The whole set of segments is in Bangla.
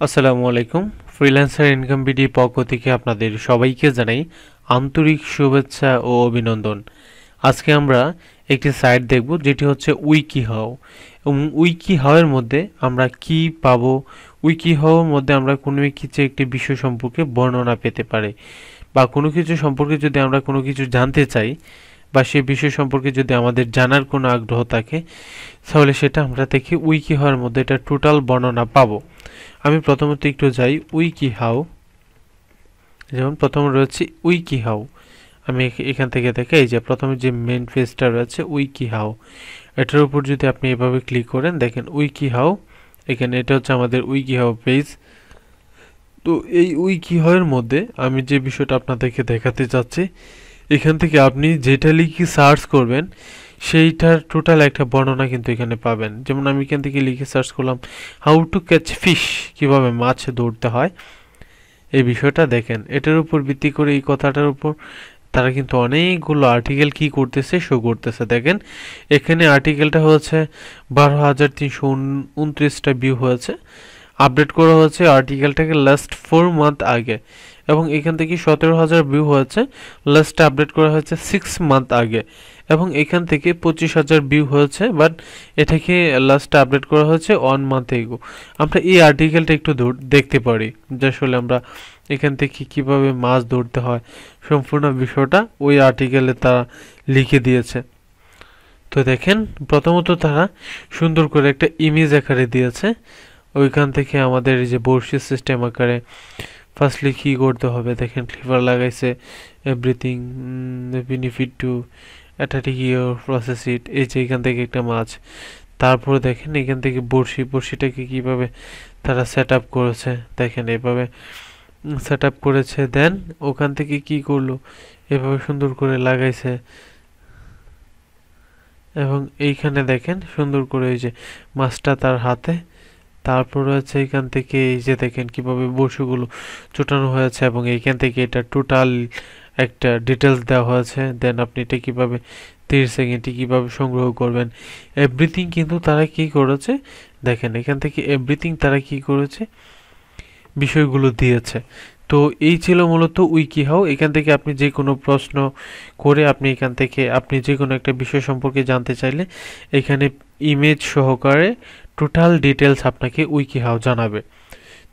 আসসালামু আলাইকুম। ফ্রিল্যান্সার ইনকাম বিডির পক্ষ থেকে আপনাদের সবাইকে জানাই আন্তরিক শুভেচ্ছা ও অভিনন্দন। আজকে আমরা একটি সাইট দেখব যেটি হচ্ছে উইকিহাউ। এবং উইকিহাউয়ের মধ্যে আমরা কি পাবো, উইকিহাউয়ের মধ্যে আমরা কোনো কিছু একটি বিষয় সম্পর্কে বর্ণনা পেতে পারি, বা কোনো কিছু সম্পর্কে যদি আমরা কোনো কিছু জানতে চাই বা সেই বিষয় সম্পর্কে যদি আমাদের জানার কোনো আগ্রহ থাকে, তাহলে সেটা আমরা দেখি উইকিহাউয়ের মধ্যে এটা টোটাল বর্ণনা পাবো। আমি প্রথমত একটু যাই উইকিহাউ। যেমন প্রথমে রয়েছে উইকিহাউ। আমি এখান থেকে দেখে এই যে প্রথমে যে মেন পেজটা রয়েছে উইকিহাউ, এটার উপর যদি আপনি এভাবে ক্লিক করেন, দেখেন উইকিহাউ। এখানে এটা হচ্ছে আমাদের উইকিহাউ পেজ। তো এই উইকিহাউয়ের মধ্যে আমি যে বিষয়টা আপনাদেরকে দেখাতে চাচ্ছি, এখান থেকে আপনি যেটা লিখে সার্চ করবেন সেইটার টোটাল একটা বর্ণনা কিন্তু এখানে পাবেন। যেমন আমি এখান থেকে লিখে সার্চ করলাম হাউ টু ক্যাচ ফিশ, কীভাবে মাছ ধরতে হয়, এই বিষয়টা দেখেন। এটার উপর ভিত্তি করে এই কথাটার উপর তারা কিন্তু অনেকগুলো আর্টিকেল কি করতেছে, শো করতেছে। দেখেন এখানে আর্টিকেলটা হচ্ছে 12,329টা ভিউ হয়েছে। আপডেট করা হয়েছে আর্টিকেলটাকে লাস্ট 4 মান্থ আগে, এবং এখান থেকে 17,000 ভিউ হয়েছে। লাস্ট আপডেট করা হয়েছে 6 মান্থ আগে, এবং এখান থেকে 25,000 ভিউ হয়েছে, বাট এটাকে লাস্ট আপডেট করা হয়েছে 1 মান্থ এগো। আমরা এই আর্টিকেলটা একটু দেখতে পারি যে আসলে আমরা এখান থেকে কিভাবে মাছ ধরতে হয়, সম্পূর্ণ বিষয়টা ওই আর্টিকেলে তারা লিখে দিয়েছে। তো দেখেন প্রথমত তারা সুন্দর করে একটা ইমেজ আকারে দিয়েছে। ওইখান থেকে আমাদের এই যে বর্ষি সিস্টেম আকারে ফার্স্টলি কী করতে হবে, দেখেন ক্লিপার লাগাইছে, everything benefit two attack your process ইট। এই যে এখান থেকে একটা মাছ, তারপরে দেখেন এখান থেকে বড়শিটাকে কীভাবে তারা সেট আপ করেছে, দেখেন এভাবে সেট আপ করেছে। দেন ওখান থেকে কি করলো, এভাবে সুন্দর করে লাগাইছে, এবং এইখানে দেখেন সুন্দর করে এই যে মাছটা তার হাতে। তারপর হচ্ছে এখান থেকে এই যে দেখেন কিভাবে বড়শিগুলো চোটানো হয়েছে, এবং এইখান থেকে এটা টোটাল একটা ডিটেলস দেওয়া হয়েছে। দেন আপনি এটা কিভাবে 30 সেকেন্ডে কিভাবে সংগ্রহ করবেন, এভরিথিং কিন্তু তারা কি করেছে, দেখেন এখান থেকে এভরিথিং তারা কি করেছে, বিষয়গুলো দিয়েছে। তো এই ছিল মূলত উইকিহাউ। এখান থেকে আপনি যে কোনো প্রশ্ন করে আপনি এখান থেকে আপনি যে কোনো একটা বিষয় সম্পর্কে জানতে চাইলে এখানে ইমেজ সহকারে টোটাল ডিটেলস আপনাকে উইকিহাউ জানাবে।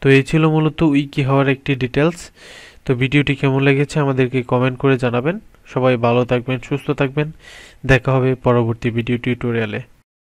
তো এই ছিল মূলত উইকিহাউয়ের একটি ডিটেলস। তো ভিডিওটি কেমন লেগেছে আমাদেরকে কমেন্ট করে জানাবেন। সবাই ভালো থাকবেন, সুস্থ থাকবেন। দেখা হবে পরবর্তী ভিডিও টিউটোরিয়ালে।